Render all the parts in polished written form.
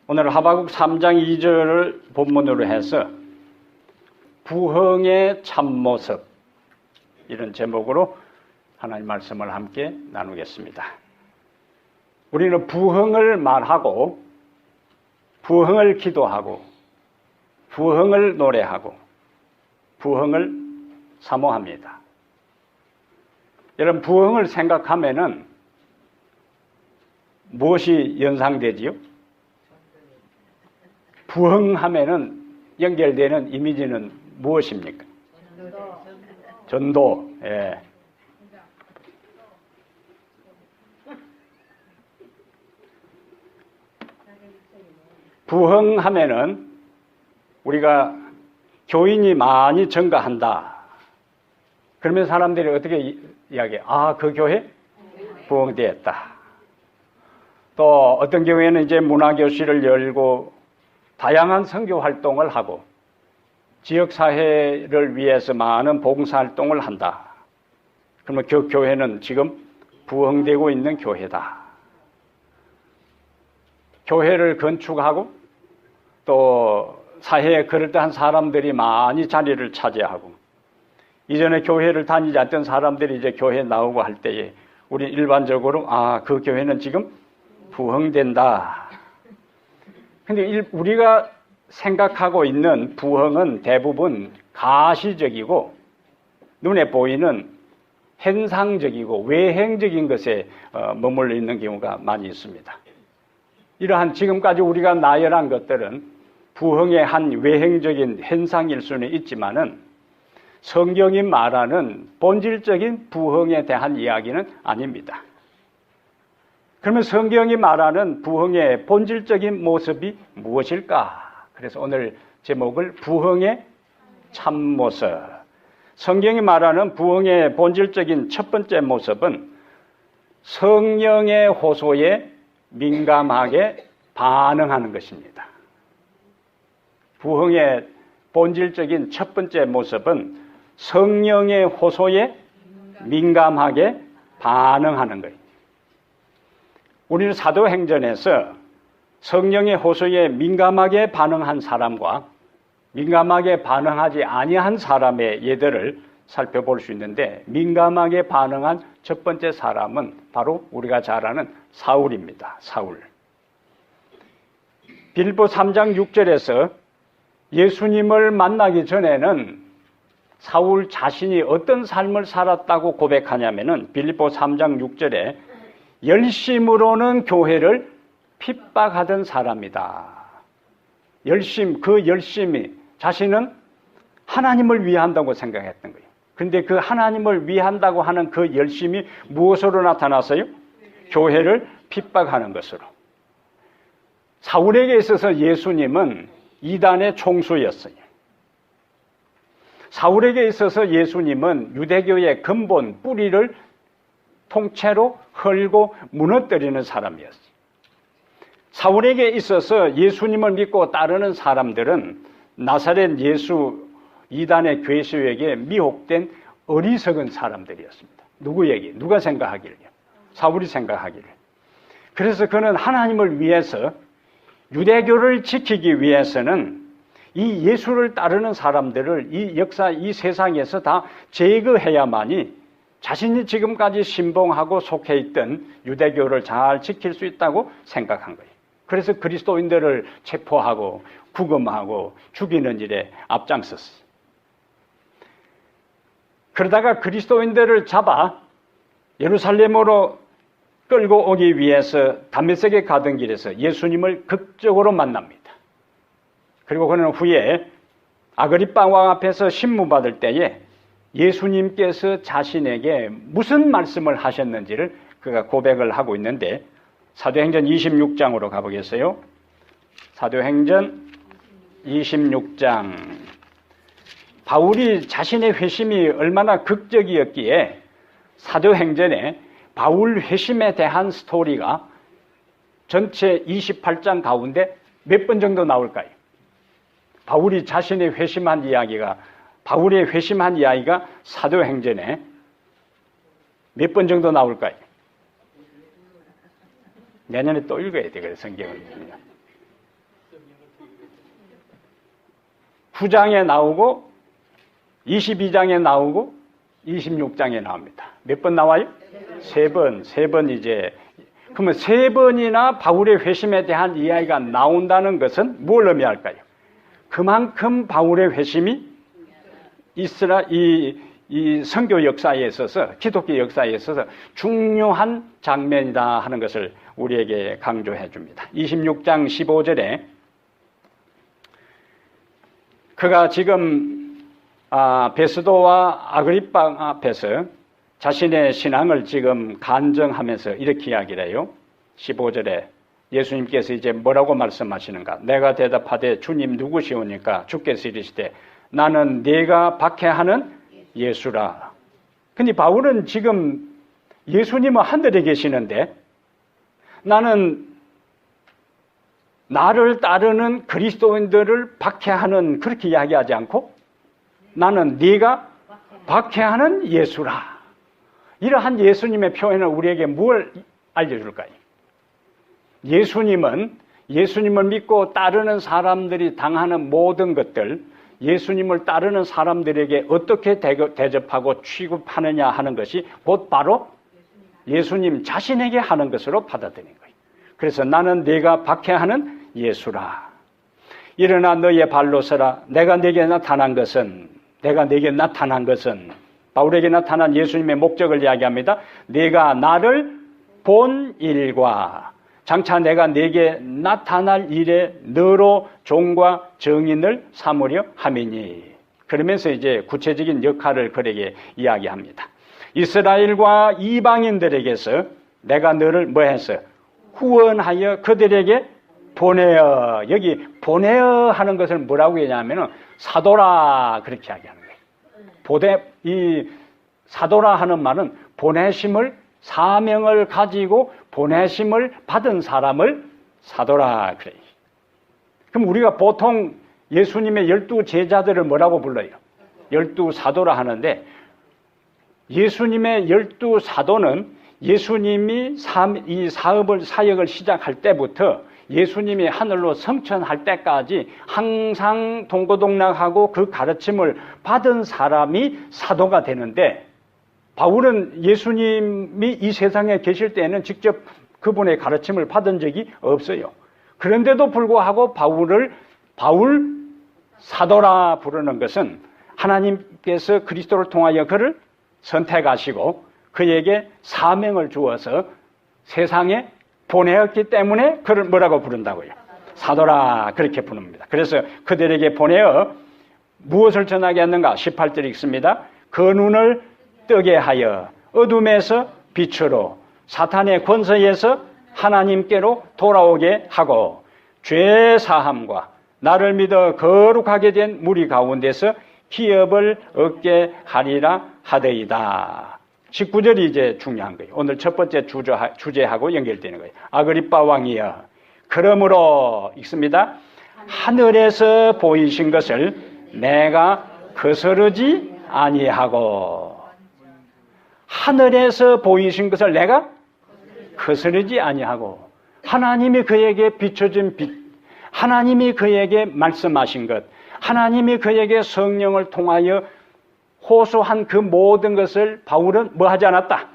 오늘 하박국 3장 2절을 본문으로 해서 부흥의 참모습, 이런 제목으로 하나님 말씀을 함께 나누겠습니다. 우리는 부흥을 말하고 부흥을 기도하고 부흥을 노래하고 부흥을 사모합니다. 여러분, 부흥을 생각하면은 무엇이 연상되지요? 부흥하면은 연결되는 이미지는 무엇입니까? 전도. 예. 부흥하면은 우리가 교인이 많이 증가한다. 그러면 사람들이 어떻게 이야기해요? 아, 그 교회 부흥되었다. 또 어떤 교회는 이제 문화교실을 열고 다양한 선교 활동을 하고 지역사회를 위해서 많은 봉사활동을 한다. 그러면 그 교회는 지금 부흥되고 있는 교회다. 교회를 건축하고 또 사회에 그럴듯한 사람들이 많이 자리를 차지하고 이전에 교회를 다니지 않던 사람들이 이제 교회에 나오고 할 때에 우리 일반적으로 아, 그 교회는 지금 부흥된다. 근데 우리가 생각하고 있는 부흥은 대부분 가시적이고 눈에 보이는 현상적이고 외행적인 것에 머물러 있는 경우가 많이 있습니다. 이러한 지금까지 우리가 나열한 것들은 부흥의 한 외행적인 현상일 수는 있지만은 성경이 말하는 본질적인 부흥에 대한 이야기는 아닙니다. 그러면 성경이 말하는 부흥의 본질적인 모습이 무엇일까? 그래서 오늘 제목을 부흥의 참모습. 성경이 말하는 부흥의 본질적인 첫 번째 모습은 성령의 호소에 민감하게 반응하는 것입니다. 부흥의 본질적인 첫 번째 모습은 성령의 호소에 민감하게 반응하는 거예요. 우리는 사도행전에서 성령의 호소에 민감하게 반응한 사람과 민감하게 반응하지 아니한 사람의 예들을 살펴볼 수 있는데 민감하게 반응한 첫 번째 사람은 바로 우리가 잘 아는 사울입니다. 사울. 빌립보 3장 6절에서 예수님을 만나기 전에는 사울 자신이 어떤 삶을 살았다고 고백하냐면은 빌립보 3장 6절에 열심으로는 교회를 핍박하던 사람이다. 그 열심이 자신은 하나님을 위한다고 생각했던 거예요. 그런데 그 하나님을 위한다고 하는 그 열심이 무엇으로 나타났어요? 교회를 핍박하는 것으로. 사울에게 있어서 예수님은 이단의 총수였어요. 사울에게 있어서 예수님은 유대교의 근본 뿌리를 통째로 헐고 무너뜨리는 사람이었어요. 사울에게 있어서 예수님을 믿고 따르는 사람들은 나사렛 예수 이단의 괴수에게 미혹된 어리석은 사람들이었습니다. 누구에게? 누가 생각하기를요? 사울이 생각하기를. 그래서 그는 하나님을 위해서 유대교를 지키기 위해서는 이 예수를 따르는 사람들을 이 역사, 이 세상에서 다 제거해야만이 자신이 지금까지 신봉하고 속해 있던 유대교를 잘 지킬 수 있다고 생각한 거예요. 그래서 그리스도인들을 체포하고 구금하고 죽이는 일에 앞장섰어요. 그러다가 그리스도인들을 잡아 예루살렘으로 끌고 오기 위해서 다메섹에 가던 길에서 예수님을 극적으로 만납니다. 그리고 그는 후에 아그리빠 왕 앞에서 신문받을 때에 예수님께서 자신에게 무슨 말씀을 하셨는지를 그가 고백을 하고 있는데 사도행전 26장으로 가보겠어요. 사도행전 26장. 바울이 자신의 회심이 얼마나 극적이었기에 사도행전에 바울 회심에 대한 스토리가 전체 28장 가운데 몇 번 정도 나올까요? 바울이 자신의 회심한 이야기가 바울의 회심한 이야기가 사도행전에 몇 번 정도 나올까요? 내년에 또 읽어야 돼, 그래, 성경을. 9장에 나오고 22장에 나오고 26장에 나옵니다. 몇 번 나와요? 세 번 이제. 그러면 세 번이나 바울의 회심에 대한 이야기가 나온다는 것은 뭘 의미할까요? 그만큼 바울의 회심이 이 선교 역사에 있어서, 기독교 역사에 있어서 중요한 장면이다 하는 것을 우리에게 강조해 줍니다. 26장 15절에 그가 지금 베스도와 아그리빠 앞에서 자신의 신앙을 지금 간증하면서 이렇게 이야기를 해요. 15절에 예수님께서 이제 뭐라고 말씀하시는가? 내가 대답하되 주님 누구시오니까 주께서 이르시되 나는 네가 박해하는 예수라. 근데 바울은 지금 예수님은 하늘에 계시는데 나는 나를 따르는 그리스도인들을 박해하는 그렇게 이야기하지 않고 나는 네가 박해하는 예수라. 이러한 예수님의 표현을 우리에게 뭘 알려줄까요? 예수님을 믿고 따르는 사람들이 당하는 모든 것들, 예수님을 따르는 사람들에게 어떻게 대접하고 취급하느냐 하는 것이 곧 바로 예수님 자신에게 하는 것으로 받아들이는 거예요. 그래서 나는 네가 박해하는 예수라. 일어나 너의 발로 서라. 내가 내게 나타난 것은 바울에게 나타난 예수님의 목적을 이야기합니다. 네가 나를 본 일과 장차 내가 네게 나타날 일에 너로 종과 증인을 삼으려 함이니. 그러면서 이제 구체적인 역할을 그에게 이야기합니다. 이스라엘과 이방인들에게서 내가 너를 뭐해서 후원하여 그들에게 보내어. 여기 보내어 하는 것을 뭐라고 하냐면은 사도라 그렇게 이야기하는 거예요. 이 사도라 하는 말은 보내심을, 사명을 가지고 보내심을 받은 사람을 사도라 그래요. 그럼 우리가 보통 예수님의 12 제자들을 뭐라고 불러요? 12 사도라 하는데, 예수님의 12 사도는 예수님이 이 사역을 시작할 때부터 예수님이 하늘로 승천할 때까지 항상 동고동락하고 그 가르침을 받은 사람이 사도가 되는데, 바울은 예수님이 이 세상에 계실 때에는 직접 그분의 가르침을 받은 적이 없어요. 그런데도 불구하고 바울 사도라 부르는 것은 하나님께서 그리스도를 통하여 그를 선택하시고 그에게 사명을 주어서 세상에 보내었기 때문에 그를 뭐라고 부른다고요? 사도라 그렇게 부릅니다. 그래서 그들에게 보내어 무엇을 전하게 했는가? 18절 읽습니다. 그 눈을 뜨게 하여 어둠에서 빛으로 사탄의 권세에서 하나님께로 돌아오게 하고 죄 사함과 나를 믿어 거룩하게 된 무리 가운데서 기업을 얻게 하리라 하되이다. 19절이 이제 중요한 거예요. 오늘 첫 번째 주제하고 연결되는 거예요. 아그리빠 왕이여, 그러므로 읽습니다. 하늘에서 보이신 것을 내가 거스르지 아니하고. 하늘에서 보이신 것을 내가 거스르지 아니하고. 하나님이 그에게 비춰진 빛, 하나님이 그에게 말씀하신 것, 하나님이 그에게 성령을 통하여 호소한 그 모든 것을 바울은 뭐 하지 않았다?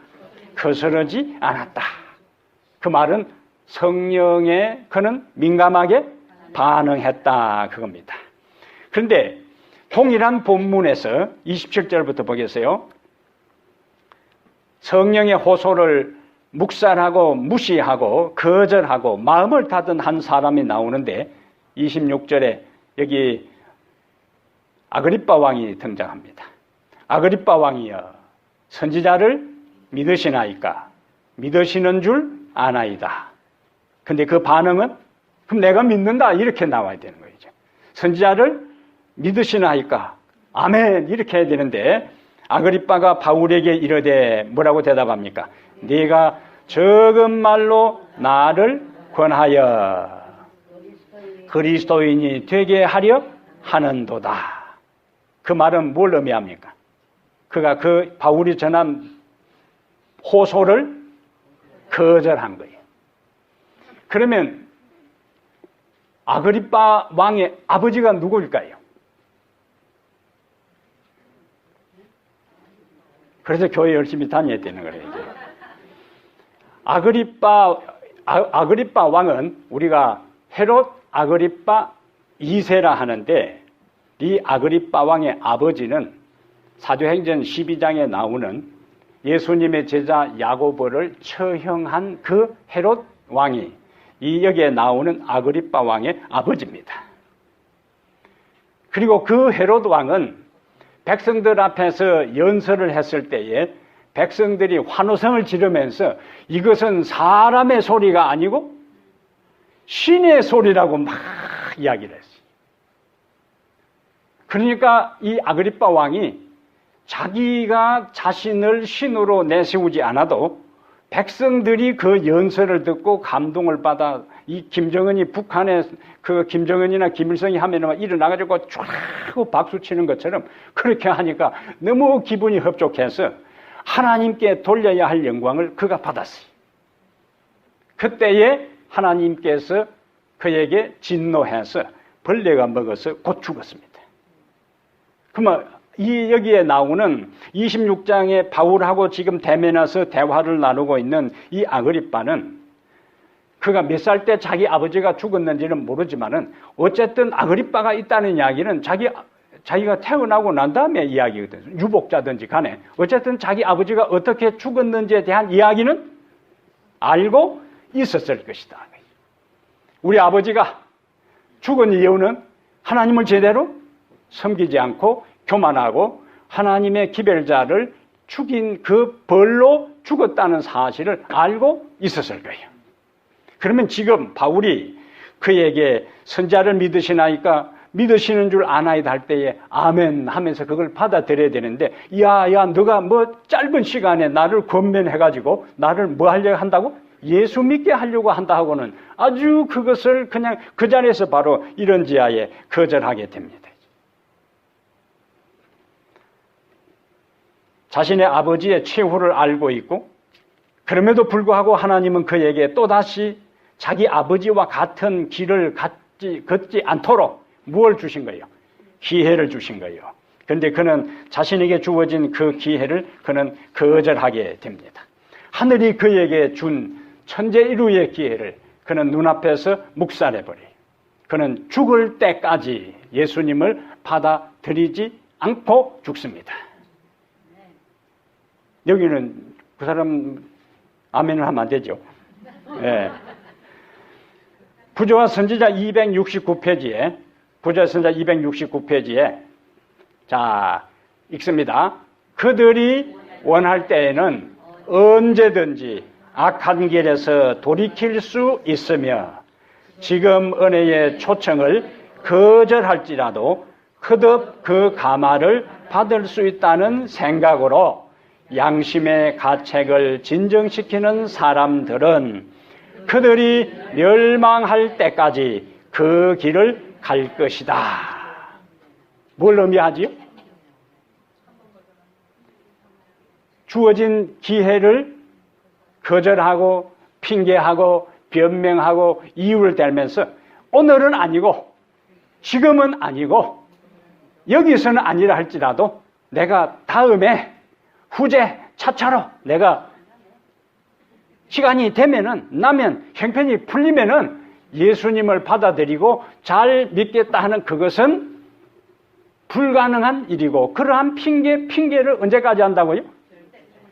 거스르지 않았다. 그 말은 성령에 그는 민감하게 반응했다 그겁니다. 그런데 동일한 본문에서 27절부터 보겠어요. 성령의 호소를 묵살하고 무시하고 거절하고 마음을 닫은 한 사람이 나오는데 26절에 여기 아그리빠 왕이 등장합니다. 아그리빠 왕이여, 선지자를 믿으시나이까? 믿으시는 줄 아나이다. 근데 그 반응은 그럼 내가 믿는다 이렇게 나와야 되는 거죠. 선지자를 믿으시나이까? 아멘 이렇게 해야 되는데 아그리빠가 바울에게 이르되 뭐라고 대답합니까? 네가 적은 말로 나를 권하여 그리스도인이 되게 하려 하는도다. 그 말은 뭘 의미합니까? 그가 그 바울이 전한 호소를 거절한 거예요. 그러면 아그리빠 왕의 아버지가 누구일까요? 그래서 교회 열심히 다녀야 되는 거예요, 이제. 아그리빠 왕은 우리가 헤롯 아그리빠 2세라 하는데, 이 아그리빠 왕의 아버지는 사도행전 12장에 나오는 예수님의 제자 야고보를 처형한 그 헤롯 왕이 이 여기에 나오는 아그리빠 왕의 아버지입니다. 그리고 그 헤롯 왕은 백성들 앞에서 연설을 했을 때에 백성들이 환호성을 지르면서 이것은 사람의 소리가 아니고 신의 소리라고 막 이야기를 했어요. 그러니까 이 아그리빠 왕이 자기가 자신을 신으로 내세우지 않아도 백성들이 그 연설을 듣고 감동을 받아 이 김정은이 북한에 그 김정은이나 김일성이 하면은 일어나가지고 쫙 박수 치는 것처럼 그렇게 하니까 너무 기분이 흡족해서 하나님께 돌려야 할 영광을 그가 받았어요. 그때에 하나님께서 그에게 진노해서 벌레가 먹어서 곧 죽었습니다. 그러면 여기에 나오는 26장에 바울하고 지금 대면해서 대화를 나누고 있는 이 아그리빠는 그가 몇 살 때 자기 아버지가 죽었는지는 모르지만은 어쨌든 아그리빠가 있다는 이야기는 자기가 태어나고 난 다음에 이야기거든요. 유복자든지 간에 어쨌든 자기 아버지가 어떻게 죽었는지에 대한 이야기는 알고 있었을 것이다. 우리 아버지가 죽은 이유는 하나님을 제대로 섬기지 않고 교만하고 하나님의 기별자를 죽인 그 벌로 죽었다는 사실을 알고 있었을 거예요. 그러면 지금 바울이 그에게 선자를 믿으시나이까 믿으시는 줄 아나이다 할 때에 아멘 하면서 그걸 받아들여야 되는데 야 너가 뭐 짧은 시간에 나를 권면해가지고 나를 뭐 하려고 한다고? 예수 믿게 하려고 한다 하고는 아주 그것을 그냥 그 자리에서 바로 이런 지하에 거절하게 됩니다. 자신의 아버지의 최후를 알고 있고 그럼에도 불구하고 하나님은 그에게 또다시 자기 아버지와 같은 길을 걷지 않도록 무엇을 주신 거예요? 기회를 주신 거예요. 그런데 그는 자신에게 주어진 그 기회를 그는 거절하게 됩니다. 하늘이 그에게 준 천재일우의 기회를 그는 눈앞에서 묵살해버려요. 그는 죽을 때까지 예수님을 받아들이지 않고 죽습니다. 여기는 그 사람 아멘을 하면 안 되죠. 네. 부조와 선지자 269페이지에 자 읽습니다. 그들이 원할 때에는 언제든지 악한 길에서 돌이킬 수 있으며 지금 은혜의 초청을 거절할지라도 거듭 그 감화를 받을 수 있다는 생각으로 양심의 가책을 진정시키는 사람들은 그들이 멸망할 때까지 그 길을 갈 것이다. 뭘 의미하지요? 주어진 기회를 거절하고 핑계하고 변명하고 이유를 대면서 오늘은 아니고 지금은 아니고 여기서는 아니라 할지라도 내가 다음에 후제 차차로 내가 시간이 나면 형편이 풀리면은 예수님을 받아들이고 잘 믿겠다 하는 그것은 불가능한 일이고 그러한 핑계를 언제까지 한다고요?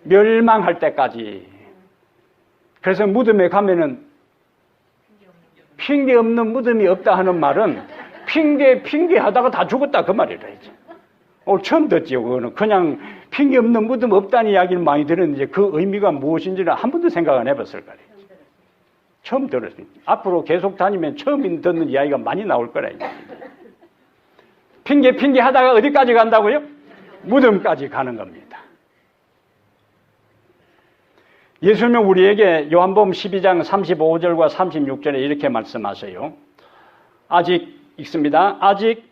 멸망할 때까지. 그래서 무덤에 가면은 핑계 없는 무덤이 없다 하는 말은 핑계 하다가 다 죽었다 그 말이라 이제. 오늘 처음 듣지요. 그거는 그냥 핑계 없는 무덤 없다는 이야기를 많이 들었는데 그 의미가 무엇인지는 한 번도 생각 안 해봤을 거예요. 처음 들었어요. 앞으로 계속 다니면 처음 듣는 이야기가 많이 나올 거라. 핑계 하다가 어디까지 간다고요? 무덤까지 가는 겁니다. 예수님은 우리에게 요한복음 12장 35절과 36절에 이렇게 말씀하세요. 아직 읽습니다. 아직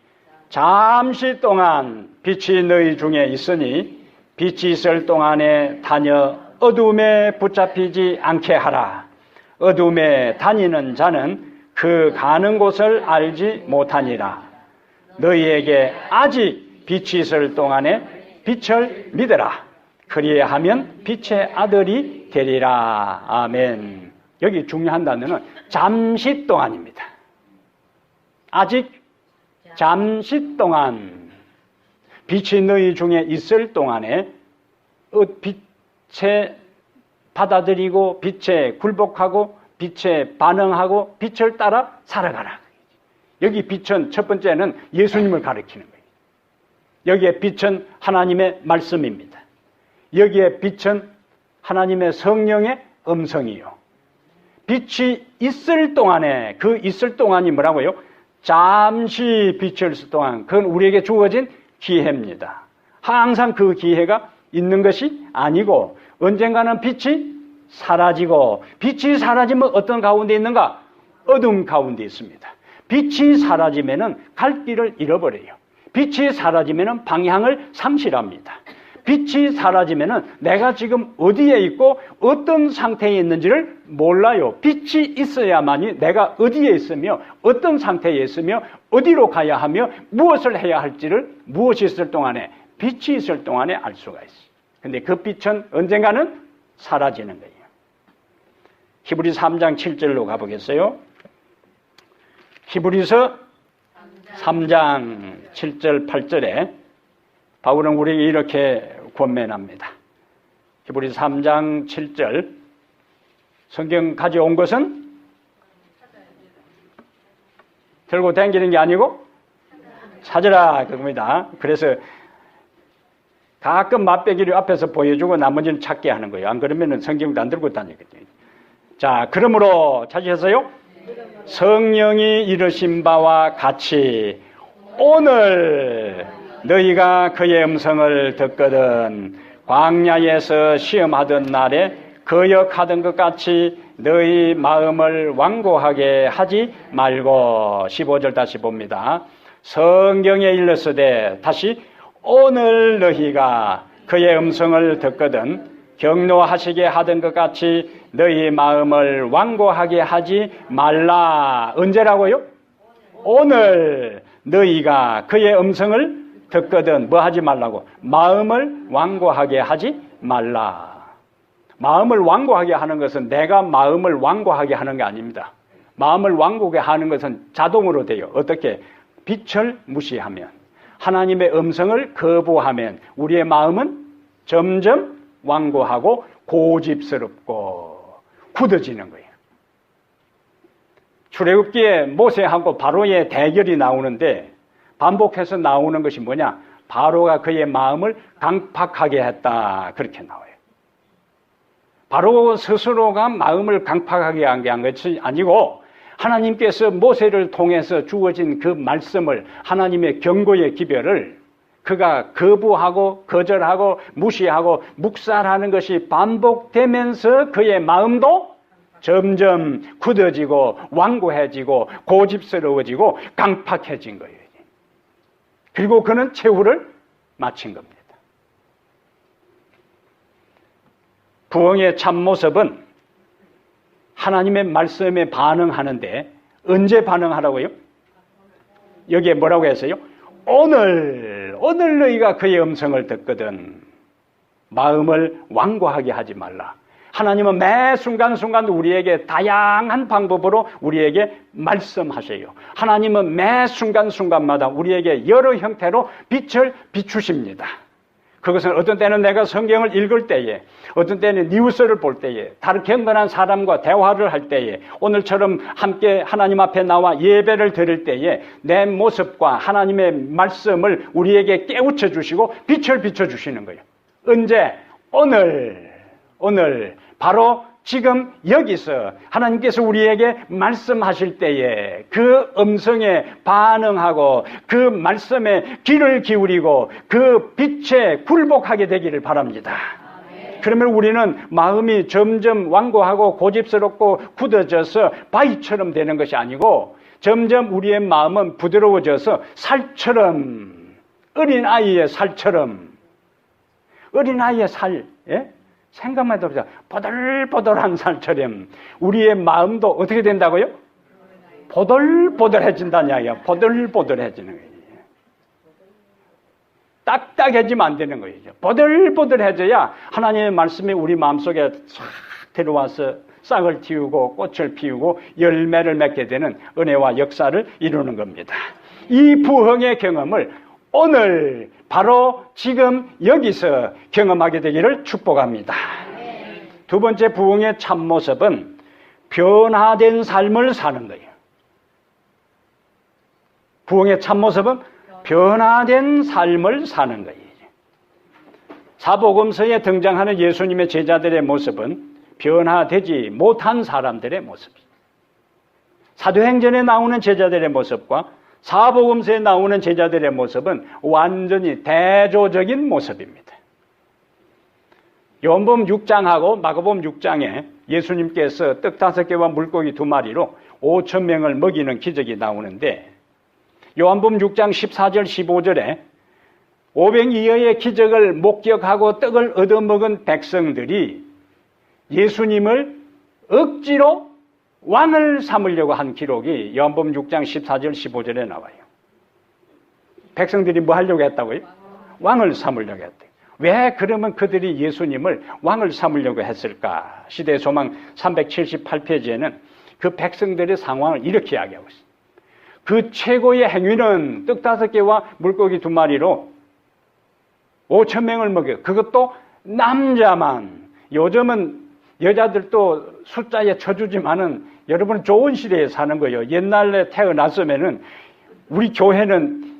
잠시 동안 빛이 너희 중에 있으니 빛이 있을 동안에 다녀 어둠에 붙잡히지 않게 하라. 어둠에 다니는 자는 그 가는 곳을 알지 못하니라. 너희에게 아직 빛이 있을 동안에 빛을 믿으라. 그리하면 빛의 아들이 되리라. 아멘. 여기 중요한 단어는 잠시 동안입니다. 아직 잠시 동안 빛이 너희 중에 있을 동안에 빛에 받아들이고 빛에 굴복하고 빛에 반응하고 빛을 따라 살아가라. 여기 빛은 첫 번째는 예수님을 가리키는 거예요. 여기에 빛은 하나님의 말씀입니다. 여기에 빛은 하나님의 성령의 음성이요. 빛이 있을 동안에, 그 있을 동안이 뭐라고요? 잠시 빛이 있을 동안, 그건 우리에게 주어진 기회입니다. 항상 그 기회가 있는 것이 아니고 언젠가는 빛이 사라지고, 빛이 사라지면 어떤 가운데 있는가? 어둠 가운데 있습니다. 빛이 사라지면은 갈 길을 잃어버려요. 빛이 사라지면은 방향을 상실합니다. 빛이 사라지면은 내가 지금 어디에 있고 어떤 상태에 있는지를 몰라요. 빛이 있어야만이 내가 어디에 있으며 어떤 상태에 있으며 어디로 가야 하며 무엇을 해야 할지를, 무엇이 있을 동안에, 빛이 있을 동안에 알 수가 있어요. 근데 그 빛은 언젠가는 사라지는 거예요. 히브리서 3장 7절로 가보겠어요. 히브리서 3장 7절 8절에 바울은 우리에게 이렇게 권면합니다. 히브리서 3장 7절, 성경 가져온 것은 들고 다니는 게 아니고 찾으라 그겁니다. 그래서 가끔 맛배기를 앞에서 보여주고 나머지는 찾게 하는 거예요. 안 그러면 성경도 안 들고 다니거든요. 자, 그러므로 찾으셨어요? 성령이 이르신 바와 같이 오늘 너희가 그의 음성을 듣거든 광야에서 시험하던 날에 거역하던 것 같이 너희 마음을 완고하게 하지 말고. 15절 다시 봅니다. 성경에 일렀으되, 다시 오늘 너희가 그의 음성을 듣거든 격노하시게 하던 것 같이 너희 마음을 완고하게 하지 말라. 언제라고요? 오늘 너희가 그의 음성을 듣거든 뭐 하지 말라고? 마음을 완고하게 하지 말라. 마음을 완고하게 하는 것은 내가 마음을 완고하게 하는 게 아닙니다. 마음을 완고하게 하는 것은 자동으로 돼요. 어떻게? 빛을 무시하면, 하나님의 음성을 거부하면 우리의 마음은 점점 완고하고 고집스럽고 굳어지는 거예요. 출애굽기에 모세하고 바로의 대결이 나오는데 반복해서 나오는 것이 뭐냐? 바로가 그의 마음을 강팍하게 했다. 그렇게 나와요. 바로 스스로가 마음을 강팍하게 한 것이 아니고 하나님께서 모세를 통해서 주어진 그 말씀을, 하나님의 경고의 기별을 그가 거부하고 거절하고 무시하고 묵살하는 것이 반복되면서 그의 마음도 점점 굳어지고 완고해지고 고집스러워지고 강팍해진 거예요. 그리고 그는 최후를 마친 겁니다. 부흥의 참모습은 하나님의 말씀에 반응하는데 언제 반응하라고요? 여기에 뭐라고 했어요? 오늘 너희가 그의 음성을 듣거든 마음을 완고하게 하지 말라. 하나님은 매 순간순간 우리에게 다양한 방법으로 우리에게 말씀하세요. 하나님은 매 순간순간마다 우리에게 여러 형태로 빛을 비추십니다. 그것은 어떤 때는 내가 성경을 읽을 때에, 어떤 때는 뉴스를 볼 때에, 다른 경건한 사람과 대화를 할 때에, 오늘처럼 함께 하나님 앞에 나와 예배를 드릴 때에 내 모습과 하나님의 말씀을 우리에게 깨우쳐 주시고 빛을 비춰주시는 거예요. 언제? 오늘 바로 지금 여기서 하나님께서 우리에게 말씀하실 때에 그 음성에 반응하고 그 말씀에 귀를 기울이고 그 빛에 굴복하게 되기를 바랍니다. 그러면 우리는 마음이 점점 완고하고 고집스럽고 굳어져서 바위처럼 되는 것이 아니고 점점 우리의 마음은 부드러워져서 살처럼, 어린아이의 살처럼, 어린아이의 살, 예? 생각만 해보자. 보들보들한 살처럼 우리의 마음도 어떻게 된다고요? 보들보들해진다는 이야기야. 보들보들해지는 거예요. 딱딱해지면 안 되는 거예요. 보들보들해져야 하나님의 말씀이 우리 마음속에 싹 들어와서 싹을 틔우고 꽃을 피우고 열매를 맺게 되는 은혜와 역사를 이루는 겁니다. 이 부흥의 경험을 오늘 바로 지금 여기서 경험하게 되기를 축복합니다. 두 번째 부흥의 참모습은 변화된 삶을 사는 거예요. 부흥의 참모습은 변화된 삶을 사는 거예요. 사복음서에 등장하는 예수님의 제자들의 모습은 변화되지 못한 사람들의 모습이에요. 사도행전에 나오는 제자들의 모습과 사복음서에 나오는 제자들의 모습은 완전히 대조적인 모습입니다. 요한복음 6장하고 마가복음 6장에 예수님께서 떡 5개와 물고기 2마리로 5,000명을 먹이는 기적이 나오는데 요한복음 6장 14절 15절에 500이어의 기적을 목격하고 떡을 얻어먹은 백성들이 예수님을 억지로 왕을 삼으려고 한 기록이 요한복음 6장 14절 15절에 나와요. 백성들이 뭐 하려고 했다고요? 왕을 삼으려고 했대요. 왜 그러면 그들이 예수님을 왕을 삼으려고 했을까? 시대의 소망 378페이지에는 그 백성들의 상황을 이렇게 이야기하고 있습니다. 그 최고의 행위는 떡 5개와 물고기 2마리로 5,000명을 먹여. 그것도 남자만. 요즘은 여자들도 숫자에 쳐주지만은 여러분은 좋은 시대에 사는 거예요. 옛날에 태어났으면은 우리 교회는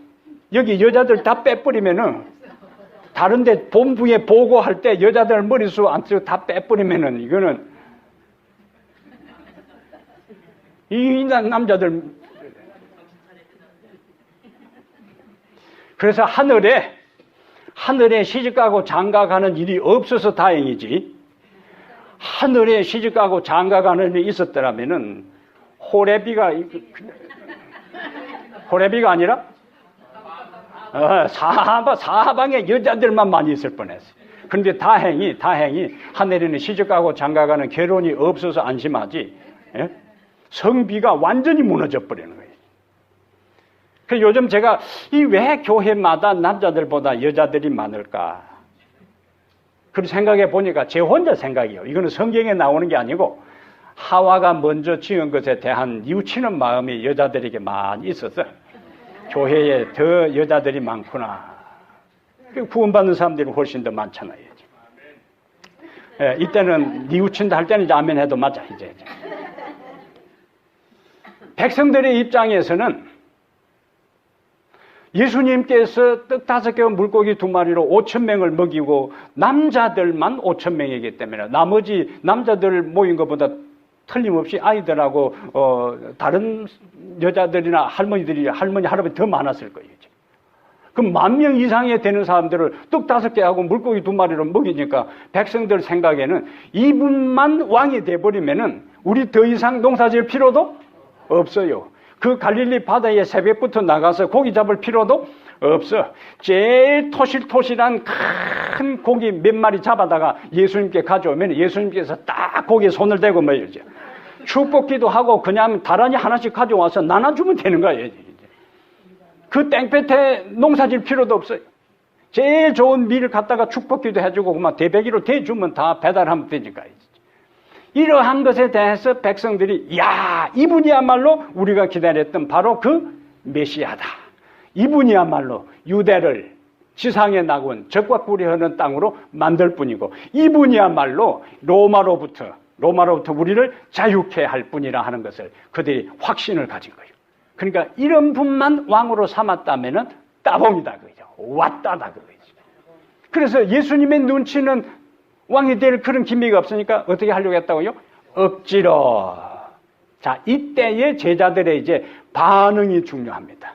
여기 여자들 다 빼버리면은 다른데 본부에 보고할 때 여자들 머리수 안 쓰고 다 빼버리면은 이거는 이 남자들. 그래서 하늘에 시집가고 장가가는 일이 없어서 다행이지. 하늘에 시집가고 장가가는 일이 있었더라면은 호레비가 아니라 사방에 여자들만 많이 있을 뻔했어요. 그런데 다행히 하늘에는 시집가고 장가가는 결혼이 없어서 안심하지. 예? 성비가 완전히 무너져 버리는 거예요. 그래서 요즘 제가 왜 교회마다 남자들보다 여자들이 많을까? 그렇게 생각해 보니까 제 혼자 생각이에요. 이거는 성경에 나오는 게 아니고 하와가 먼저 지은 것에 대한 뉘우치는 마음이 여자들에게 많이 있어서 교회에 더 여자들이 많구나. 구원받는 사람들이 훨씬 더 많잖아요. 예, 이때는 뉘우친다 할 때는 이제 아멘 해도 맞아. 이제. 백성들의 입장에서는 예수님께서 떡 5개와 물고기 2마리로 5,000명을 먹이고 남자들만 5,000명이기 때문에 나머지 남자들 모인 것보다 틀림없이 아이들하고 다른 여자들이나 할머니, 할아버지 더 많았을 거예요. 그럼 10,000명 이상이 되는 사람들을 떡 5개하고 물고기 2마리로 먹이니까 백성들 생각에는 이분만 왕이 돼버리면은 우리 더 이상 농사 지을 필요도 없어요. 그 갈릴리 바다에 새벽부터 나가서 고기 잡을 필요도 없어. 제일 토실토실한 큰 고기 몇 마리 잡아다가 예수님께 가져오면 예수님께서 딱 고기에 손을 대고 먹이죠. 축복기도 하고 그냥 다란이 하나씩 가져와서 나눠주면 되는 거예요. 그 땡볕에 농사 질 필요도 없어요. 제일 좋은 밀을 갖다가 축복기도 해주고 그만 대배기로 대주면 다 배달하면 되니까. 이러한 것에 대해서 백성들이 야, 이분이야말로 우리가 기다렸던 바로 그 메시아다. 이분이야말로 유대를 지상에 나온 적과 꿀이 흐르는 땅으로 만들 뿐이고 이분이야말로 로마로부터 우리를 자유케 할 뿐이라 하는 것을 그들이 확신을 가진 거예요. 그러니까 이런 분만 왕으로 삼았다면은 따봉이다 그거죠. 왔다다 그거죠. 그래서 예수님의 눈치는 왕이 될 그런 기미가 없으니까 어떻게 하려고 했다고요? 억지로. 자, 이때의 제자들의 이제 반응이 중요합니다.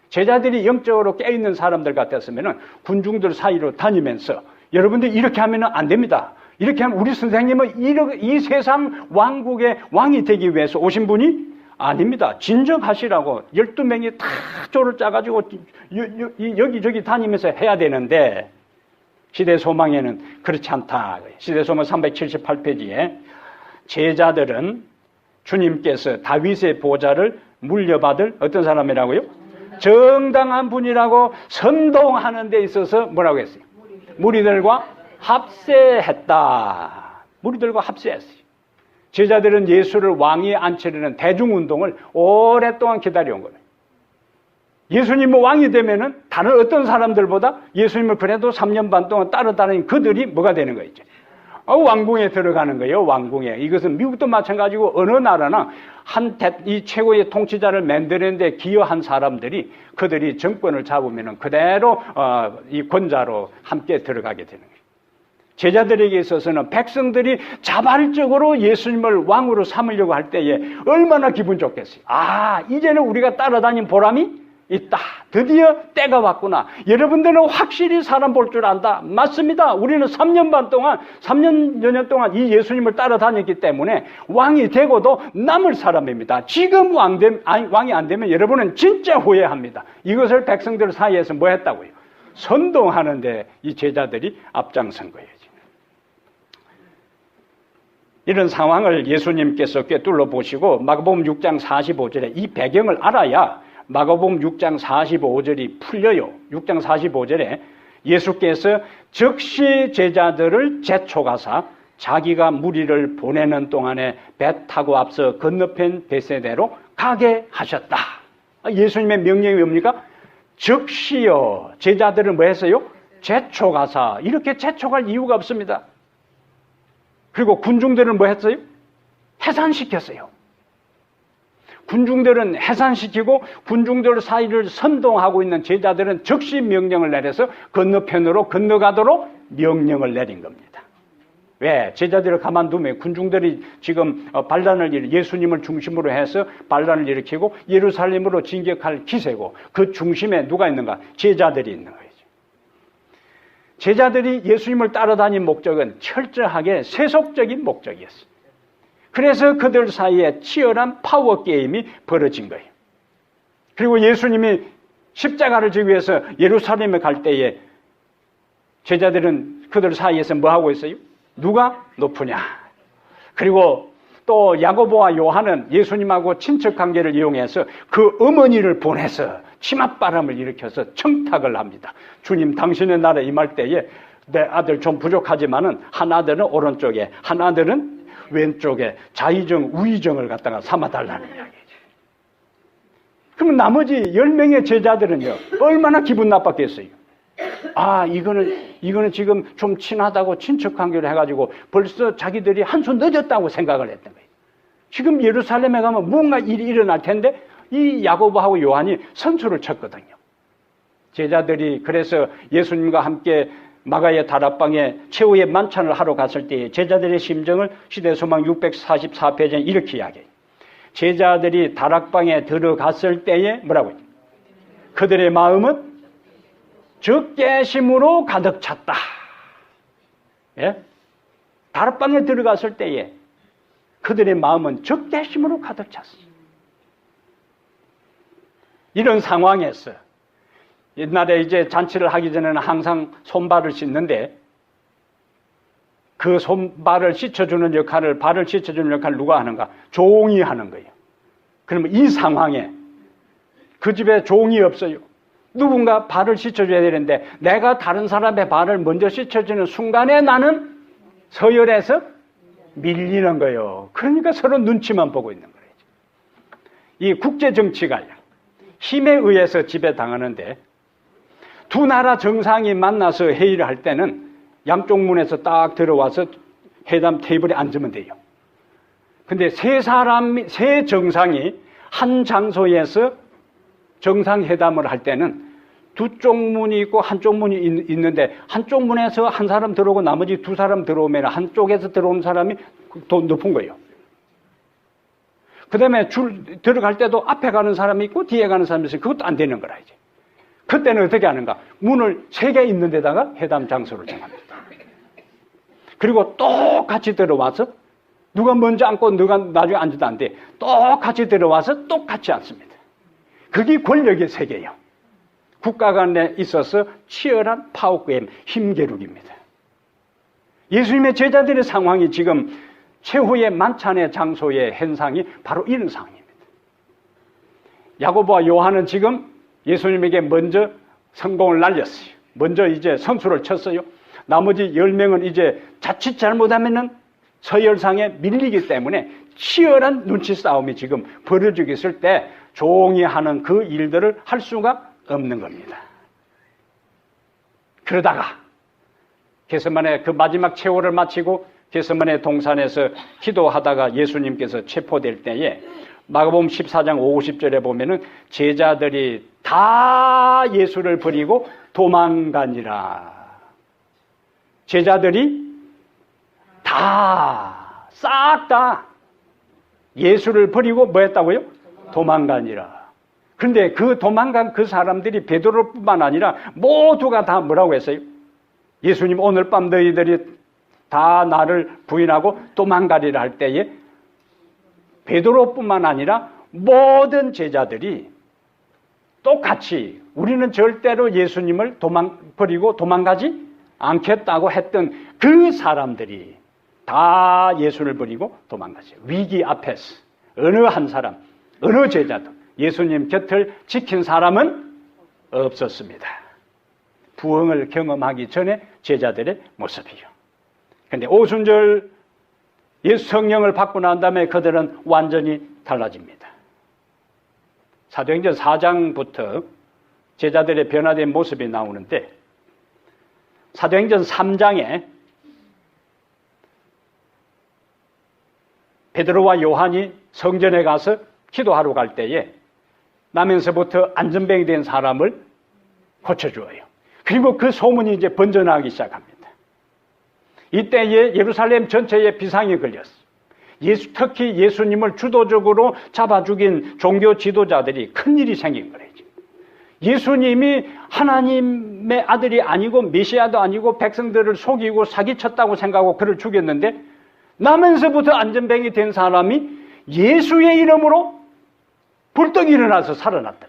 제자들이 영적으로 깨어있는 사람들 같았으면 군중들 사이로 다니면서 여러분들 이렇게 하면 안 됩니다. 이렇게 하면 우리 선생님은 이 세상 왕국의 왕이 되기 위해서 오신 분이 아닙니다. 진정하시라고 12명이 다 조를 짜가지고 여기저기 다니면서 해야 되는데 시대 소망에는 그렇지 않다. 시대 소망 378페이지에 제자들은 주님께서 다윗의 보좌를 물려받을 어떤 사람이라고요? 정당한 분이라고 선동하는 데 있어서 뭐라고 했어요? 무리들과 합세했다. 무리들과 합세했어요. 제자들은 예수를 왕위에 앉히려는 대중운동을 오랫동안 기다려온 거예요. 예수님이 왕이 되면은 다른 어떤 사람들보다 예수님을 그래도 3년 반 동안 따라다닌 그들이 뭐가 되는 거예요? 왕궁에 들어가는 거예요. 왕궁에. 이것은 미국도 마찬가지고 어느 나라나 이 최고의 통치자를 만드는데 기여한 사람들이 그들이 정권을 잡으면은 그대로 이 권자로 함께 들어가게 되는 거예요. 제자들에게 있어서는 백성들이 자발적으로 예수님을 왕으로 삼으려고 할 때에 얼마나 기분 좋겠어요. 이제는 우리가 따라다닌 보람이 있다. 드디어 때가 왔구나. 여러분들은 확실히 사람 볼 줄 안다. 맞습니다. 우리는 3년여 년 동안 이 예수님을 따라다녔기 때문에 왕이 되고도 남을 사람입니다. 지금 왕이 안 되면 여러분은 진짜 후회합니다. 이것을 백성들 사이에서 뭐 했다고요? 선동하는데 이 제자들이 앞장선 거예요. 이런 상황을 예수님께서 꿰뚫어 보시고 마가복음 6장 45절에 이 배경을 알아야 마가복음 6장 45절이 풀려요. 6장 45절에 예수께서 즉시 제자들을 재촉하사 자기가 무리를 보내는 동안에 배 타고 앞서 건너편 베세대로 가게 하셨다. 예수님의 명령이 뭡니까? 즉시요. 제자들을 뭐 했어요? 재촉하사. 이렇게 재촉할 이유가 없습니다. 그리고 군중들은 뭐 했어요? 해산시켰어요. 군중들은 해산시키고 군중들 사이를 선동하고 있는 제자들은 즉시 명령을 내려서 건너편으로 건너가도록 명령을 내린 겁니다. 왜? 제자들을 가만두면 군중들이 지금 예수님을 중심으로 해서 반란을 일으키고 예루살렘으로 진격할 기세고 그 중심에 누가 있는가? 제자들이 있는 거예요. 제자들이 예수님을 따라다닌 목적은 철저하게 세속적인 목적이었어요. 그래서 그들 사이에 치열한 파워 게임이 벌어진 거예요. 그리고 예수님이 십자가를 지기 위해서 예루살렘에 갈 때에 제자들은 그들 사이에서 뭐 하고 있어요? 누가 높으냐? 그리고 또 야고보와 요한은 예수님하고 친척 관계를 이용해서 그 어머니를 보내서 치맛바람을 일으켜서 청탁을 합니다. 주님, 당신의 나라에 임할 때에 내 아들 좀 부족하지만은 한 아들은 오른쪽에, 한 아들은 왼쪽에 자의정, 우의정을 갖다가 삼아달라는 이야기죠. 그러면 나머지 10명의 제자들은요, 얼마나 기분 나빴겠어요? 이거는 지금 좀 친하다고 친척 관계를 해가지고 벌써 자기들이 한 수 늦었다고 생각을 했던 거예요. 지금 예루살렘에 가면 뭔가 일이 일어날 텐데 이 야고보하고 요한이 선수를 쳤거든요. 제자들이 그래서 예수님과 함께 마가의 다락방에 최후의 만찬을 하러 갔을 때 제자들의 심정을 시대소망 644페이지에 이렇게 이야기해요. 제자들이 다락방에 들어갔을 때에 뭐라고 했죠? 그들의 마음은 적개심으로 가득 찼다. 예? 다락방에 들어갔을 때에 그들의 마음은 적개심으로 가득 찼어요. 이런 상황에서 옛날에 이제 잔치를 하기 전에는 항상 손발을 씻는데 그 손발을 씻어주는 역할을, 발을 씻어주는 역할을 누가 하는가? 종이 하는 거예요. 그러면 이 상황에 그 집에 종이 없어요. 누군가 발을 씻어줘야 되는데 내가 다른 사람의 발을 먼저 씻어주는 순간에 나는 서열에서 밀리는 거예요. 그러니까 서로 눈치만 보고 있는 거예요. 이 국제정치가 힘에 의해서 지배당하는데 두 나라 정상이 만나서 회의를 할 때는 양쪽 문에서 딱 들어와서 회담 테이블에 앉으면 돼요. 근데 세 정상이 한 장소에서 정상회담을 할 때는 두 쪽 문이 있고 한쪽 문이 있는데 한쪽 문에서 한 사람 들어오고 나머지 두 사람 들어오면 한쪽에서 들어온 사람이 더 높은 거예요. 그 다음에 들어갈 때도 앞에 가는 사람이 있고 뒤에 가는 사람이 있어요. 그것도 안 되는 거라 이제. 그때는 어떻게 하는가? 문을 3개 있는 데다가 회담 장소를 정합니다. 그리고 똑같이 들어와서 누가 먼저 앉고 누가 나중에 앉아도 안 돼. 똑같이 들어와서 똑같이 앉습니다. 그게 권력의 세계예요. 국가 간에 있어서 치열한 파워게임, 힘겨루기입니다. 예수님의 제자들의 상황이 지금 최후의 만찬의 장소의 현상이 바로 이런 상황입니다. 야고보와 요한은 지금 예수님에게 먼저 성공을 날렸어요. 먼저 이제 선수를 쳤어요. 나머지 10명은 이제 자칫 잘못하면은 서열상에 밀리기 때문에 치열한 눈치 싸움이 지금 벌어지고 있을 때 종이 하는 그 일들을 할 수가 없는 겁니다. 그러다가 겟세마네 그 마지막 체호를 마치고 겟세마네 동산에서 기도하다가 예수님께서 체포될 때에 마가복음 14장 50절에 보면은 제자들이 다 예수를 버리고 도망가니라. 제자들이 싹 다 예수를 버리고 뭐 했다고요? 도망가니라. 그런데 그 도망간 그 사람들이 베드로뿐만 아니라 모두가 다 뭐라고 했어요? 예수님 오늘 밤 너희들이 다 나를 부인하고 도망가리라 할 때에 베드로뿐만 아니라 모든 제자들이 똑같이 우리는 절대로 예수님을 버리고 도망가지 않겠다고 했던 그 사람들이 다 예수를 버리고 도망가죠. 위기 앞에서 어느 한 사람, 어느 제자도 예수님 곁을 지킨 사람은 없었습니다. 부흥을 경험하기 전에 제자들의 모습이요. 그런데 오순절 예수 성령을 받고 난 다음에 그들은 완전히 달라집니다. 사도행전 4장부터 제자들의 변화된 모습이 나오는데 사도행전 3장에 베드로와 요한이 성전에 가서 기도하러 갈 때에 나면서부터 안전병이 된 사람을 고쳐주어요. 그리고 그 소문이 이제 번져나가기 시작합니다. 이때에 예루살렘 전체에 비상이 걸렸어요. 특히 예수님을 주도적으로 잡아 죽인 종교 지도자들이 큰일이 생긴 거예요. 예수님이 하나님의 아들이 아니고 메시아도 아니고 백성들을 속이고 사기쳤다고 생각하고 그를 죽였는데 나면서부터 안전병이 된 사람이 예수의 이름으로 불떡 일어나서 살아났다.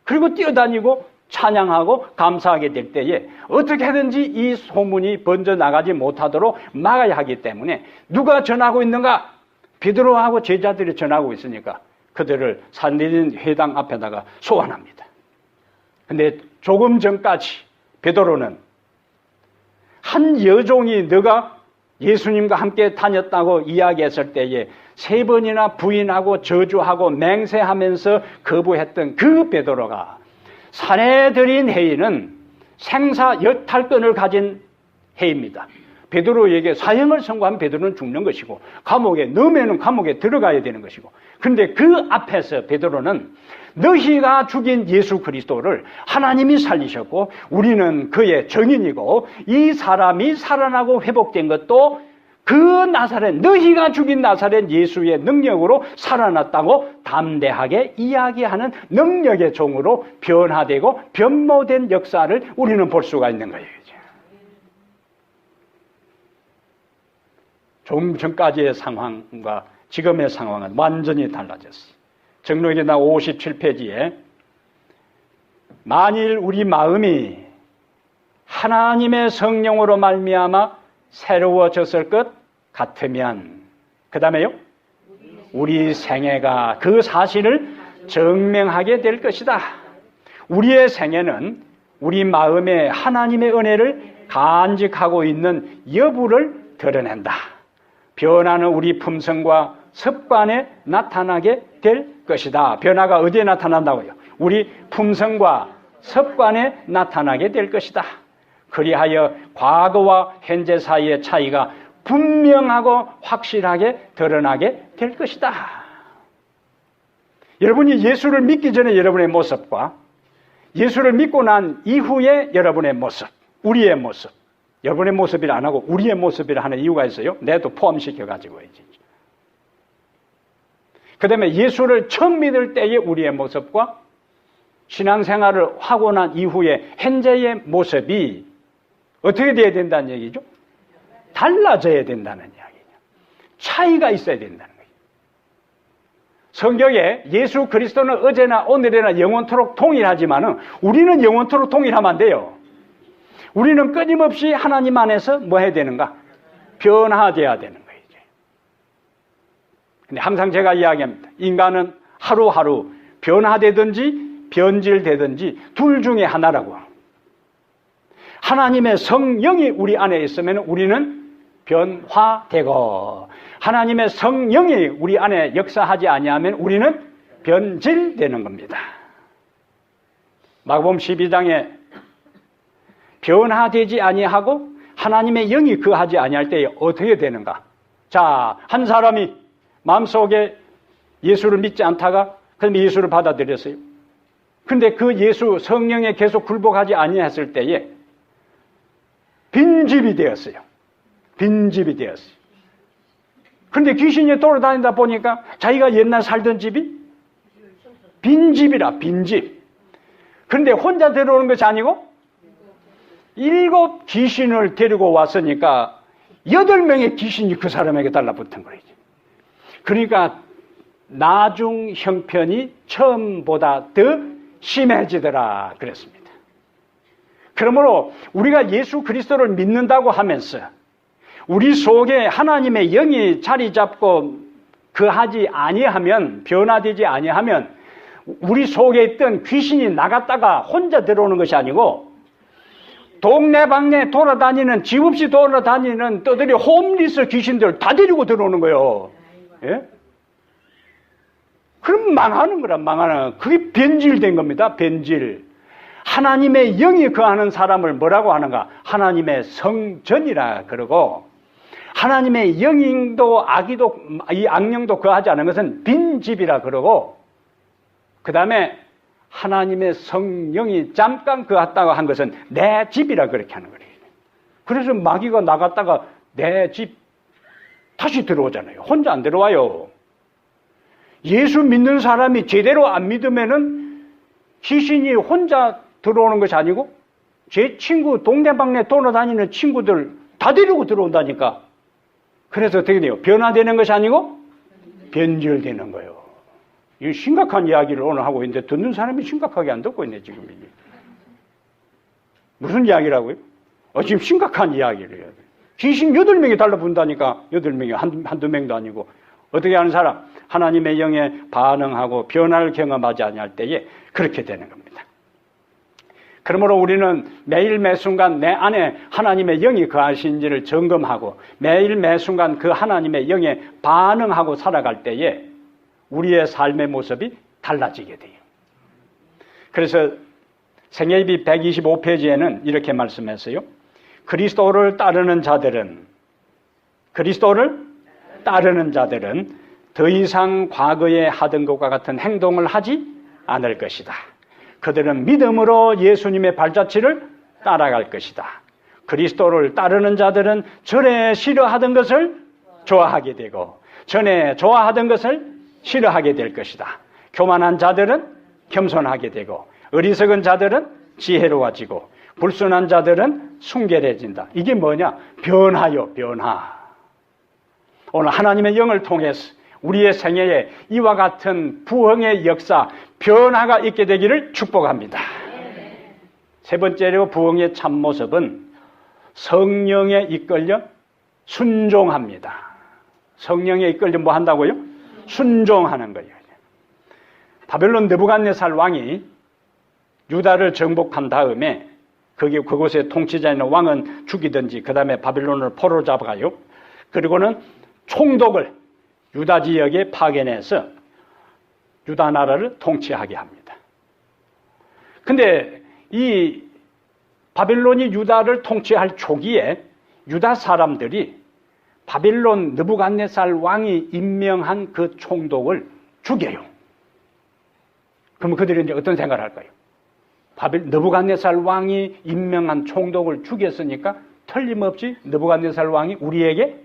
그리고 뛰어다니고 찬양하고 감사하게 될 때에 어떻게든지 이 소문이 번져나가지 못하도록 막아야 하기 때문에 누가 전하고 있는가? 베드로하고 제자들이 전하고 있으니까 그들을 산헤드린 회당 앞에다가 소환합니다. 근데 조금 전까지 베드로는 한 여종이 너가 예수님과 함께 다녔다고 이야기했을 때에 3번이나 부인하고 저주하고 맹세하면서 거부했던 그 베드로가 산헤드린 회의는 생사 여탈권을 가진 회의입니다. 베드로에게 사형을 선고한 베드로는 죽는 것이고 감옥에 넣으면 감옥에 들어가야 되는 것이고 그런데 그 앞에서 베드로는 너희가 죽인 예수 그리스도를 하나님이 살리셨고 우리는 그의 증인이고 이 사람이 살아나고 회복된 것도 그 나사렛 너희가 죽인 나사렛 예수의 능력으로 살아났다고 담대하게 이야기하는 능력의 종으로 변화되고 변모된 역사를 우리는 볼 수가 있는 거예요. 좀 전까지의 상황과 지금의 상황은 완전히 달라졌어요. 정록기나 57페이지에 만일 우리 마음이 하나님의 성령으로 말미암아 새로워졌을 것 같으면 그 다음에요 우리 생애가 그 사실을 증명하게 될 것이다. 우리의 생애는 우리 마음에 하나님의 은혜를 간직하고 있는 여부를 드러낸다. 변화는 우리 품성과 습관에 나타나게 될 것이다. 변화가 어디에 나타난다고요? 우리 품성과 습관에 나타나게 될 것이다. 그리하여 과거와 현재 사이의 차이가 분명하고 확실하게 드러나게 될 것이다. 여러분이 예수를 믿기 전에 여러분의 모습과 예수를 믿고 난 이후에 여러분의 모습, 우리의 모습, 여러분의 모습이라 안 하고 우리의 모습이라 하는 이유가 있어요. 내도 포함시켜가지고 해야지. 그 다음에 예수를 처음 믿을 때의 우리의 모습과 신앙생활을 하고 난 이후에 현재의 모습이 어떻게 돼야 된다는 얘기죠? 달라져야 된다는 이야기죠. 차이가 있어야 된다는 거예요. 성경에 예수 그리스도는 어제나 오늘이나 영원토록 동일하지만은 우리는 영원토록 동일하면 안 돼요. 우리는 끊임없이 하나님 안에서 뭐 해야 되는가? 변화돼야 되는 거예요. 근데 항상 제가 이야기합니다. 인간은 하루하루 변화되든지 변질되든지 둘 중에 하나라고. 하나님의 성령이 우리 안에 있으면 우리는 변화되고, 하나님의 성령이 우리 안에 역사하지 아니하면 우리는 변질되는 겁니다. 마가복음 12장에 변화되지 아니하고 하나님의 영이 거하지 아니할 때에 어떻게 되는가? 자, 한 사람이 마음속에 예수를 믿지 않다가 그럼 예수를 받아들였어요. 근데 그 예수 성령에 계속 굴복하지 아니했을 때에 빈집이 되었어요. 빈집이 되었어요. 그런데 귀신이 돌아다니다 보니까 자기가 옛날 살던 집이 빈집이라, 빈집. 그런데 혼자 들어오는 것이 아니고 7 귀신을 데리고 왔으니까 8명의 귀신이 그 사람에게 달라붙은 거예요. 그러니까 나중 형편이 처음보다 더 심해지더라 그랬습니다. 그러므로 우리가 예수 그리스도를 믿는다고 하면서 우리 속에 하나님의 영이 자리 잡고 거하지 아니하면, 변화되지 아니하면 우리 속에 있던 귀신이 나갔다가 혼자 들어오는 것이 아니고 동네방네 돌아다니는, 집 없이 돌아다니는 떠들이 홈리스 귀신들 다 데리고 들어오는 거예요. 예? 그럼 망하는 거라, 망하는. 그게 변질된 겁니다. 변질. 하나님의 영이 거하는 사람을 뭐라고 하는가? 하나님의 성전이라 그러고, 하나님의 영도 악이도 이 악령도 거하지 않은 것은 빈집이라 그러고, 그 다음에 하나님의 성령이 잠깐 거했다고 한 것은 내 집이라 그렇게 하는 거예요. 그래서 마귀가 나갔다가 내 집 다시 들어오잖아요. 혼자 안 들어와요. 예수 믿는 사람이 제대로 안 믿으면은 귀신이 혼자 들어오는 것이 아니고 제 친구 동네방네 돌아다니는 친구들 다 데리고 들어온다니까. 그래서 어떻게 돼요? 변화되는 것이 아니고 변질되는 거예요. 이 심각한 이야기를 오늘 하고 있는데 듣는 사람이 심각하게 안 듣고 있네 지금. 이게 무슨 이야기라고요? 지금 심각한 이야기를 해야 돼. 귀신 8명이 달라붙는다니까. 8명이 한두 명도 아니고. 어떻게 하는 사람? 하나님의 영에 반응하고 변화를 경험하지 아니할 때에 그렇게 되는 겁니다. 그러므로 우리는 매일 매순간 내 안에 하나님의 영이 거하신지를 점검하고 매일 매순간 그 하나님의 영에 반응하고 살아갈 때에 우리의 삶의 모습이 달라지게 돼요. 그래서 생애입이 125페이지에는 이렇게 말씀했어요. 그리스도를 따르는 자들은 더 이상 과거에 하던 것과 같은 행동을 하지 않을 것이다. 그들은 믿음으로 예수님의 발자취를 따라갈 것이다. 그리스도를 따르는 자들은 전에 싫어하던 것을 좋아하게 되고 전에 좋아하던 것을 싫어하게 될 것이다. 교만한 자들은 겸손하게 되고 어리석은 자들은 지혜로워지고 불순한 자들은 순결해진다. 이게 뭐냐? 변화요, 변화. 오늘 하나님의 영을 통해서 우리의 생애에 이와 같은 부흥의 역사, 변화가 있게 되기를 축복합니다. 세 번째로 부흥의 참모습은 성령에 이끌려 순종합니다. 성령에 이끌려 뭐 한다고요? 순종하는 거예요. 바벨론 느부갓네살 왕이 유다를 정복한 다음에 그곳의 통치자인 왕은 죽이든지 그 다음에 바벨론을 포로 잡아가요. 그리고는 총독을 유다 지역에 파견해서 유다 나라를 통치하게 합니다. 근데 이 바벨론이 유다를 통치할 초기에 유다 사람들이 바벨론 느부갓네살 왕이 임명한 그 총독을 죽여요. 그럼 그들이 이제 어떤 생각을 할까요? 느부갓네살 왕이 임명한 총독을 죽였으니까 틀림없이 느부갓네살 왕이 우리에게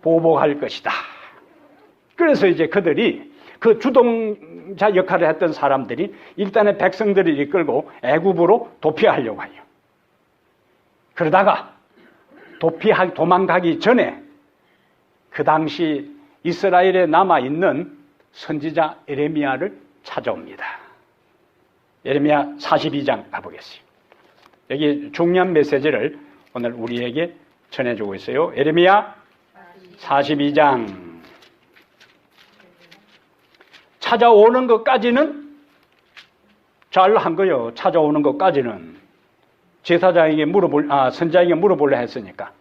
보복할 것이다. 그래서 이제 그들이 그 주동자 역할을 했던 사람들이 일단은 백성들을 이끌고 애굽으로 도피하려고 해요. 그러다가 도망가기 전에 그 당시 이스라엘에 남아있는 선지자 예레미야를 찾아옵니다. 예레미야 42장 가보겠어요. 여기 중요한 메시지를 오늘 우리에게 전해주고 있어요. 예레미야 42장. 찾아오는 것까지는 잘한 거요. 찾아오는 것까지는. 제사장에게 선자에게 물어보려 했으니까.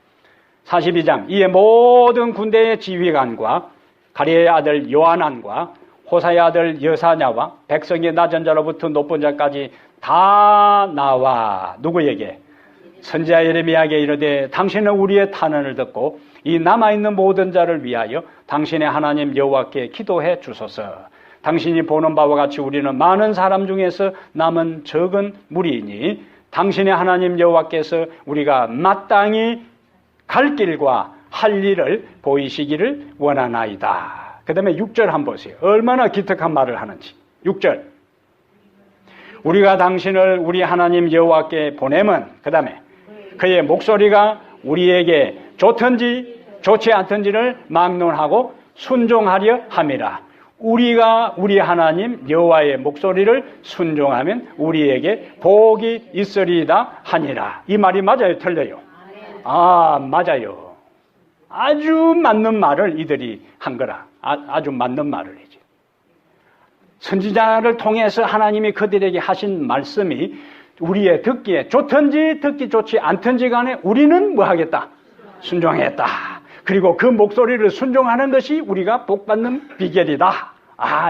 42장. 이에 모든 군대의 지휘관과 가랴의 아들 요하난과 호사의 아들 여사냐와 백성의 낮은 자로부터 높은 자까지 다 나와 누구에게? 선지자 예레미야에게 이르되 당신은 우리의 탄원을 듣고 이 남아있는 모든 자를 위하여 당신의 하나님 여호와께 기도해 주소서. 당신이 보는 바와 같이 우리는 많은 사람 중에서 남은 적은 무리이니 당신의 하나님 여호와께서 우리가 마땅히 갈 길과 할 일을 보이시기를 원하나이다. 그 다음에 6절 한번 보세요. 얼마나 기특한 말을 하는지. 6절. 우리가 당신을 우리 하나님 여호와께 보내면 그 다음에 그의 목소리가 우리에게 좋든지 좋지 않든지를 막론하고 순종하려 함이라. 우리가 우리 하나님 여호와의 목소리를 순종하면 우리에게 복이 있으리이다 하니라. 이 말이 맞아요? 틀려요? 맞아요. 아주 맞는 말을 이들이 한 거라. 아주 맞는 말을 이제. 선지자를 통해서 하나님이 그들에게 하신 말씀이 우리의 듣기에 좋든지 듣기 좋지 않든지 간에 우리는 뭐 하겠다? 순종했다. 그리고 그 목소리를 순종하는 것이 우리가 복받는 비결이다.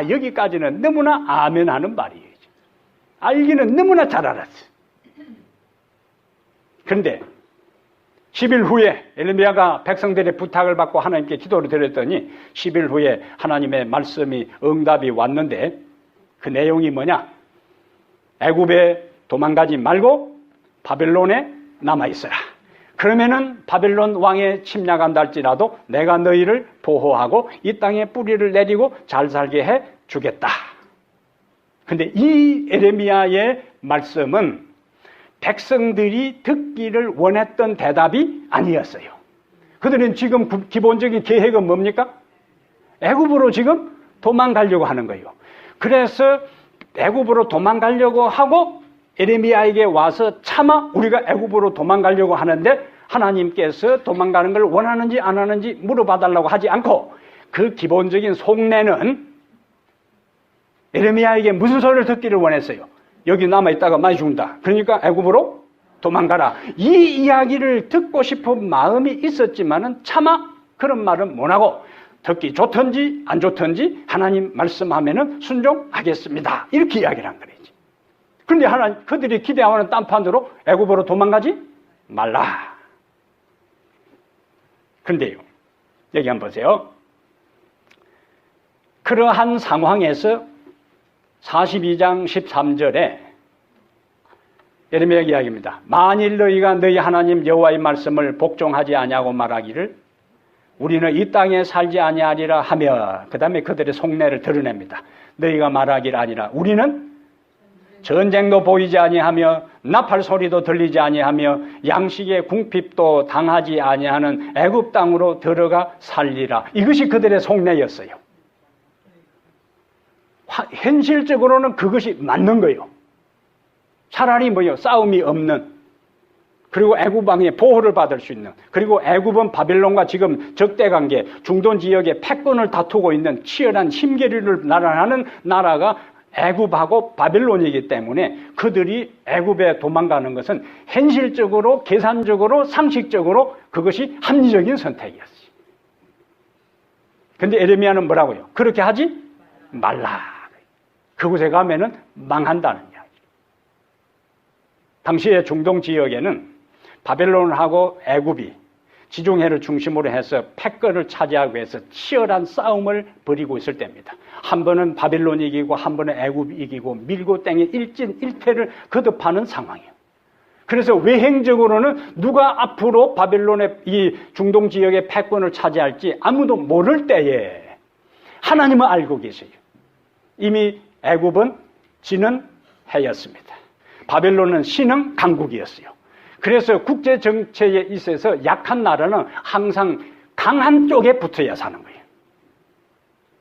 여기까지는 너무나 아멘 하는 말이에요. 알기는 너무나 잘 알았어. 그런데 10일 후에 예레미야가 백성들의 부탁을 받고 하나님께 기도를 드렸더니 10일 후에 하나님의 말씀이 응답이 왔는데 그 내용이 뭐냐? 애굽에 도망가지 말고 바벨론에 남아있어라. 그러면은 바벨론 왕에 침략한다 할지라도 내가 너희를 보호하고 이 땅에 뿌리를 내리고 잘 살게 해 주겠다. 근데 이 예레미야의 말씀은 백성들이 듣기를 원했던 대답이 아니었어요. 그들은 지금 기본적인 계획은 뭡니까? 애굽으로 지금 도망가려고 하는 거예요. 그래서 애굽으로 도망가려고 하고 예레미야에게 와서 차마 우리가 애굽으로 도망가려고 하는데 하나님께서 도망가는 걸 원하는지 안 하는지 물어봐달라고 하지 않고 그 기본적인 속내는 예레미야에게 무슨 소리를 듣기를 원했어요? 여기 남아있다가 많이 죽는다. 그러니까 애굽으로 도망가라. 이 이야기를 듣고 싶은 마음이 있었지만은 차마 그런 말은 못하고 듣기 좋든지 안 좋든지 하나님 말씀하면은 순종하겠습니다. 이렇게 이야기를 한 거지. 그런데 그들이 기대하는 딴판으로 애굽으로 도망가지 말라. 그런데요, 여기 한번 보세요. 그러한 상황에서 42장 13절에 예레미야 이야기입니다. 만일 너희가 너희 하나님 여호와의 말씀을 복종하지 아니하고 말하기를 우리는 이 땅에 살지 아니하리라 하며 그 다음에 그들의 속내를 드러냅니다. 너희가 말하기를 아니라 우리는 전쟁도 보이지 아니하며 나팔 소리도 들리지 아니하며 양식의 궁핍도 당하지 아니하는 애굽 땅으로 들어가 살리라. 이것이 그들의 속내였어요. 현실적으로는 그것이 맞는 거예요. 차라리 싸움이 없는, 그리고 애굽 왕의 보호를 받을 수 있는, 그리고 애굽은 바벨론과 지금 적대관계, 중동 지역에 패권을 다투고 있는 치열한 힘계리를 나란하는 나라가 애굽하고 바벨론이기 때문에 그들이 애굽에 도망가는 것은 현실적으로, 계산적으로, 상식적으로 그것이 합리적인 선택이었어요. 그런데 예레미야는 뭐라고요? 그렇게 하지 말라. 그곳에 가면은 망한다는 이야기. 당시의 중동 지역에는 바벨론하고 애굽이 지중해를 중심으로 해서 패권을 차지하기 위해서 치열한 싸움을 벌이고 있을 때입니다. 한 번은 바벨론이 이기고 한 번은 애굽이 이기고 밀고 땡에 일진일퇴를 거듭하는 상황이에요. 그래서 외행적으로는 누가 앞으로 바벨론의 이 중동 지역의 패권을 차지할지 아무도 모를 때에 하나님은 알고 계세요. 이미 애굽은 지는 해였습니다. 바벨론은 신흥 강국이었어요. 그래서 국제 정체에 있어서 약한 나라는 항상 강한 쪽에 붙어야 사는 거예요.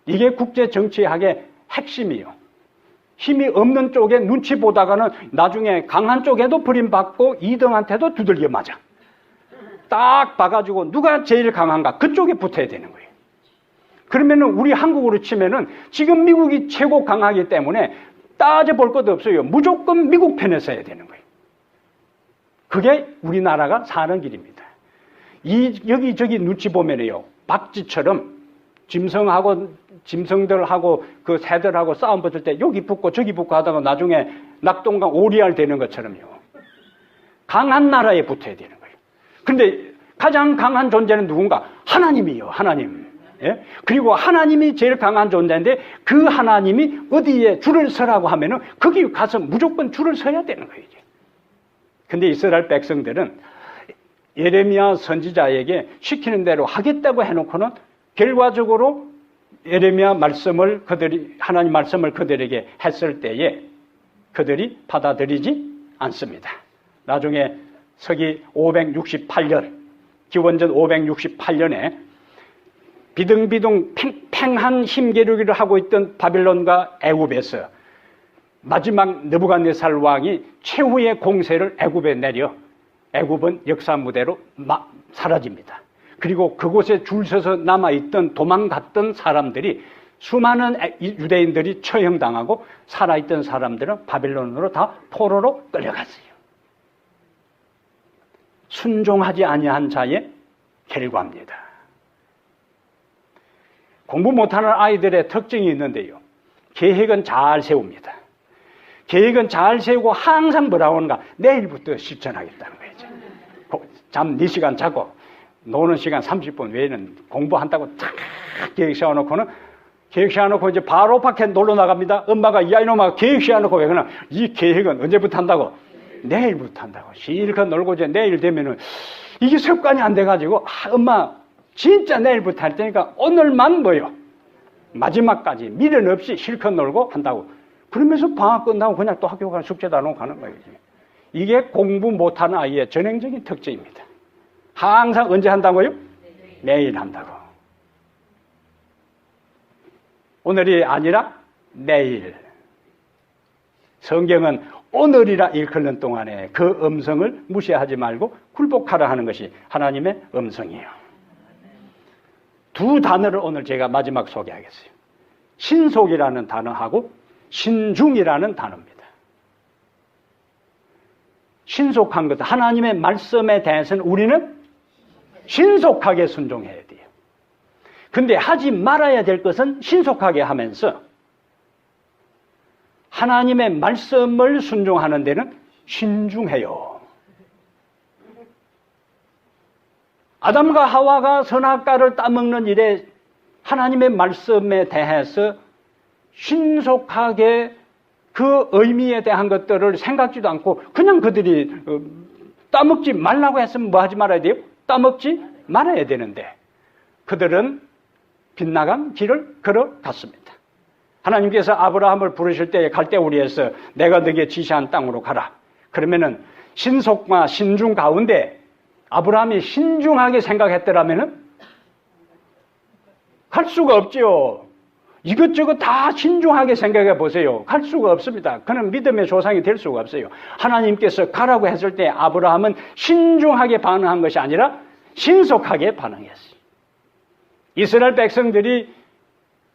이게 국제 정치학의 핵심이에요. 힘이 없는 쪽에 눈치 보다가는 나중에 강한 쪽에도 버림받고 2등한테도 두들겨 맞아. 딱 봐가지고 누가 제일 강한가 그쪽에 붙어야 되는 거예요. 그러면은 우리 한국으로 치면은 지금 미국이 최고 강하기 때문에 따져볼 것도 없어요. 무조건 미국 편에 서야 되는 거예요. 그게 우리나라가 사는 길입니다. 여기저기 눈치 보면요, 박쥐처럼 짐승들하고 그 새들하고 싸움 붙을 때 여기 붙고 저기 붙고 하다가 나중에 낙동강 오리알 되는 것처럼요. 강한 나라에 붙어야 되는 거예요. 그런데 가장 강한 존재는 누군가? 하나님이요, 하나님. 예? 그리고 하나님이 제일 강한 존재인데 그 하나님이 어디에 줄을 서라고 하면은 거기 가서 무조건 줄을 서야 되는 거예요. 근데 이스라엘 백성들은 예레미야 선지자에게 시키는 대로 하겠다고 해놓고는 결과적으로 예레미야 말씀을 하나님 말씀을 그들에게 했을 때에 그들이 받아들이지 않습니다. 나중에 서기 568년, 기원전 568년에 비등비등 팽팽한 힘겨루기를 하고 있던 바빌론과 애굽에서 마지막 느부갓네살 왕이 최후의 공세를 애굽에 내려 애굽은 역사 무대로 사라집니다. 그리고 그곳에 줄 서서 남아있던 도망갔던 사람들이 수많은 유대인들이 처형당하고 살아있던 사람들은 바빌론으로 다 포로로 끌려갔어요. 순종하지 아니한 자의 결과입니다. 공부 못하는 아이들의 특징이 있는데요. 계획은 잘 세웁니다. 계획은 잘 세우고 항상 뭐라고 하는가? 내일부터 실천하겠다는 거예요. 잠 4시간 자고 노는 시간 30분 외에는 공부한다고 딱 계획 세워놓고는 계획 세워놓고 이제 바로 밖에 놀러 나갑니다. 엄마가 야 이놈아 계획 세워놓고 왜 그러나 이 계획은 언제부터 한다고? 내일부터 한다고. 실컷 놀고 이제 내일 되면은 이게 습관이 안 돼가지고 엄마 진짜 내일부터 할 테니까 오늘만 뭐요? 마지막까지 미련 없이 실컷 놀고 한다고. 그러면서 방학 끝나고 그냥 또 학교 가서 숙제도 안 하고 가는 거예요. 이게 공부 못하는 아이의 전형적인 특징입니다. 항상 언제 한다고요? 내일 한다고. 오늘이 아니라 내일. 성경은 오늘이라 일컫는 동안에 그 음성을 무시하지 말고 굴복하라 하는 것이 하나님의 음성이에요. 두 단어를 오늘 제가 마지막 소개하겠어요. 신속이라는 단어하고 신중이라는 단어입니다. 신속한 것, 하나님의 말씀에 대해서는 우리는 신속하게 순종해야 돼요. 근데 하지 말아야 될 것은 신속하게 하면서 하나님의 말씀을 순종하는 데는 신중해요. 아담과 하와가 선악과를 따먹는 일에 하나님의 말씀에 대해서 신속하게 그 의미에 대한 것들을 생각지도 않고 그냥 그들이 따먹지 말라고 했으면 뭐 하지 말아야 돼요? 따먹지 말아야 되는데 그들은 빗나간 길을 걸어갔습니다. 하나님께서 아브라함을 부르실 때 갈대우리에서 내가 너에게 지시한 땅으로 가라. 그러면은 신속과 신중 가운데 아브라함이 신중하게 생각했더라면은 갈 수가 없죠. 이것저것 다 신중하게 생각해 보세요. 갈 수가 없습니다. 그는 믿음의 조상이 될 수가 없어요. 하나님께서 가라고 했을 때 아브라함은 신중하게 반응한 것이 아니라 신속하게 반응했어요. 이스라엘 백성들이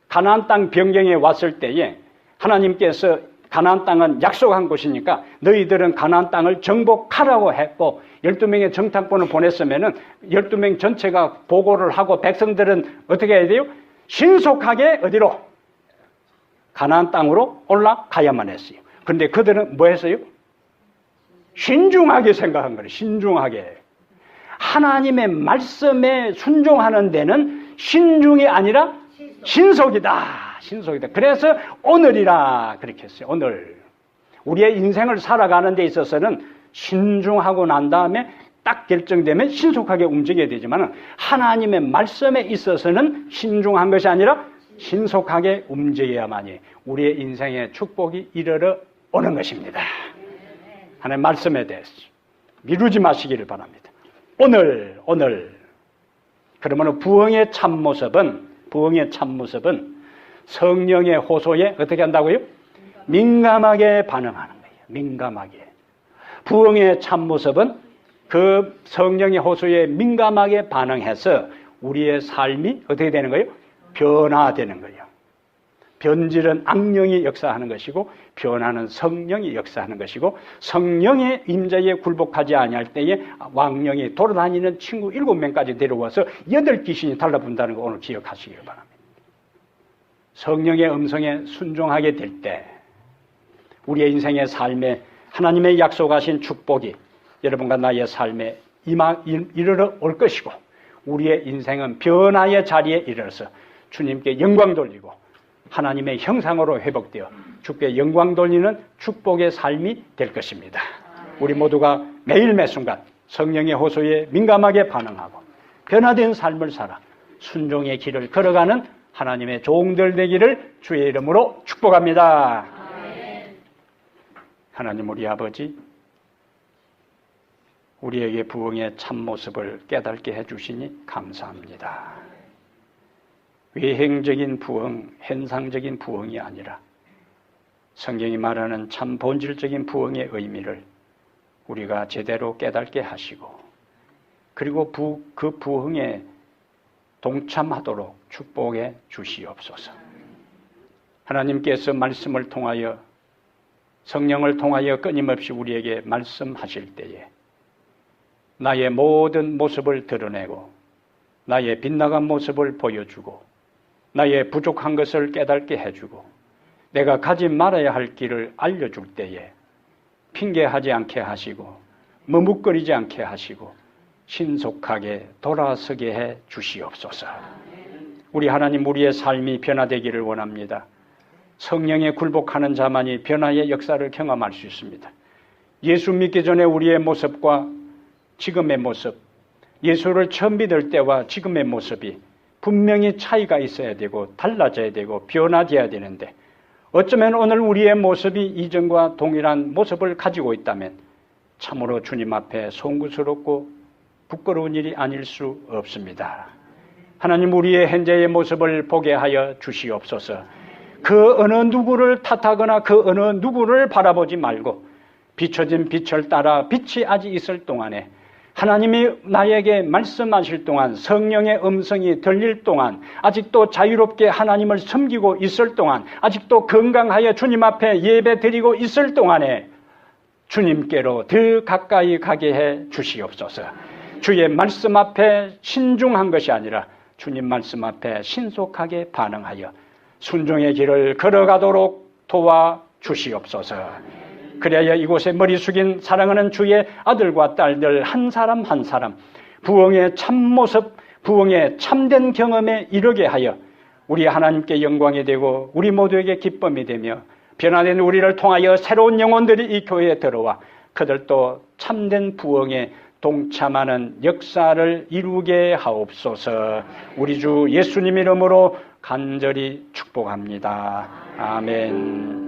가나안 땅 변경에 왔을 때에 하나님께서 가나안 땅은 약속한 곳이니까 너희들은 가나안 땅을 정복하라고 했고 12명의 정탐꾼을 보냈으면은 12명 전체가 보고를 하고 백성들은 어떻게 해야 돼요? 신속하게 어디로? 가나안 땅으로 올라가야만 했어요. 그런데 그들은 뭐 했어요? 신중하게 생각한 거예요. 신중하게. 하나님의 말씀에 순종하는 데는 신중이 아니라 신속이다. 신속이다. 그래서 오늘이라 그렇게 했어요. 오늘. 우리의 인생을 살아가는 데 있어서는 신중하고 난 다음에 딱 결정되면 신속하게 움직여야 되지만 하나님의 말씀에 있어서는 신중한 것이 아니라 신속하게 움직여야만이 우리의 인생의 축복이 이르러 오는 것입니다. 하나님의 말씀에 대해서 미루지 마시기를 바랍니다. 오늘 그러면 부흥의 참모습은 성령의 호소에 어떻게 한다고요? 민감하게 반응하는 거예요. 민감하게. 부흥의 참모습은 그 성령의 호소에 민감하게 반응해서 우리의 삶이 어떻게 되는 거예요? 변화되는 거예요. 변질은 악령이 역사하는 것이고 변하는 성령이 역사하는 것이고 성령의 임재에 굴복하지 아니할 때에 왕령이 돌아다니는 친구 7명까지 데려와서 8귀신이 달라붙는다는 거 오늘 기억하시길 바랍니다. 성령의 음성에 순종하게 될 때 우리의 인생의 삶에 하나님의 약속하신 축복이 여러분과 나의 삶에 이르러 올 것이고 우리의 인생은 변화의 자리에 이르러서 주님께 영광 돌리고 하나님의 형상으로 회복되어 주께 영광 돌리는 축복의 삶이 될 것입니다. 우리 모두가 매일 매순간 성령의 호소에 민감하게 반응하고 변화된 삶을 살아 순종의 길을 걸어가는 하나님의 종들 되기를 주의 이름으로 축복합니다. 하나님 우리 아버지, 우리에게 부흥의 참모습을 깨닫게 해주시니 감사합니다. 외행적인 부흥, 현상적인 부흥이 아니라 성경이 말하는 참 본질적인 부흥의 의미를 우리가 제대로 깨닫게 하시고 그리고 그 부흥에 동참하도록 축복해 주시옵소서. 하나님께서 말씀을 통하여 성령을 통하여 끊임없이 우리에게 말씀하실 때에 나의 모든 모습을 드러내고 나의 빗나간 모습을 보여주고 나의 부족한 것을 깨닫게 해주고 내가 가지 말아야 할 길을 알려줄 때에 핑계하지 않게 하시고 머뭇거리지 않게 하시고 신속하게 돌아서게 해 주시옵소서. 우리 하나님, 우리의 삶이 변화되기를 원합니다. 성령에 굴복하는 자만이 변화의 역사를 경험할 수 있습니다. 예수 믿기 전에 우리의 모습과 지금의 모습, 예수를 처음 믿을 때와 지금의 모습이 분명히 차이가 있어야 되고 달라져야 되고 변화되어야 되는데 어쩌면 오늘 우리의 모습이 이전과 동일한 모습을 가지고 있다면 참으로 주님 앞에 송구스럽고 부끄러운 일이 아닐 수 없습니다. 하나님, 우리의 현재의 모습을 보게 하여 주시옵소서. 그 어느 누구를 탓하거나 그 어느 누구를 바라보지 말고 비춰진 빛을 따라 빛이 아직 있을 동안에 하나님이 나에게 말씀하실 동안 성령의 음성이 들릴 동안 아직도 자유롭게 하나님을 섬기고 있을 동안 아직도 건강하여 주님 앞에 예배 드리고 있을 동안에 주님께로 더 가까이 가게 해 주시옵소서. 주의 말씀 앞에 신중한 것이 아니라 주님 말씀 앞에 신속하게 반응하여 순종의 길을 걸어가도록 도와 주시옵소서. 그래야 이곳에 머리 숙인 사랑하는 주의 아들과 딸들 한 사람 한 사람 부흥의 참모습, 부흥의 참된 경험에 이르게 하여 우리 하나님께 영광이 되고 우리 모두에게 기쁨이 되며 변화된 우리를 통하여 새로운 영혼들이 이 교회에 들어와 그들도 참된 부흥에 동참하는 역사를 이루게 하옵소서. 우리 주 예수님 이름으로 간절히 축복합니다. 아멘.